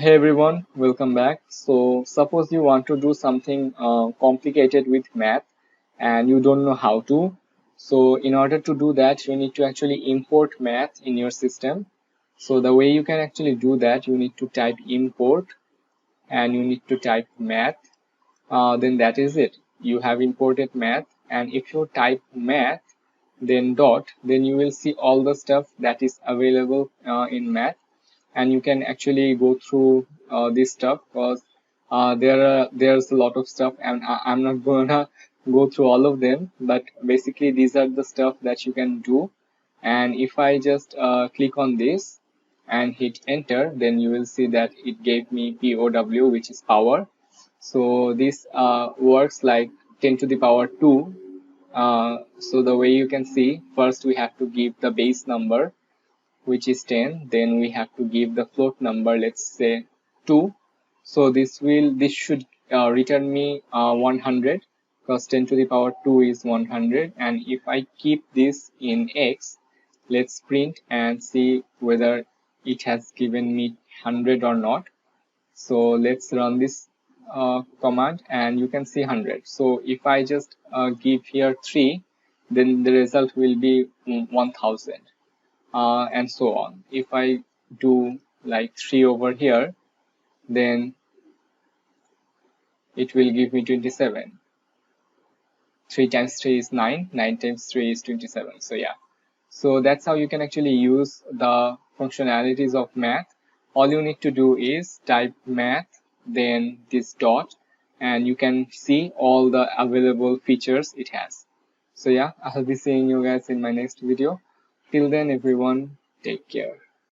Hey everyone, welcome back. So suppose you want to do something complicated with math and you don't know how to. So in order to do that, you need to actually import math in your system. So the way you can actually do that, you need to type import and you need to type math. Then that is it. You have imported math, and if you type math, then dot, then you will see all the stuff that is available in math, and you can actually go through this stuff because there's a lot of stuff, and I'm not gonna go through all of them, but basically these are the stuff that you can do. And if I just click on this and hit enter, then you will see that it gave me POW, which is power. So this works like 10 to the power 2. So the way you can see, first we have to give the base number, which is 10. Then we have to give the float number, let's say 2. So this should return me 100, because 10 to the power 2 is 100. And if I keep this in x, let's print and see whether it has given me 100 or not. So let's run this command and you can see 100. So if I just give here 3, then the result will be 1000. And so on. If I do like 3 over here, then it will give me 27. 3 times 3 is 9, 9 times 3 is 27. So yeah, so that's how you can actually use the functionalities of math. All you need to do is type math, then this dot, and you can see all the available features it has. So yeah, I'll be seeing you guys in my next video. Till then, everyone, take care.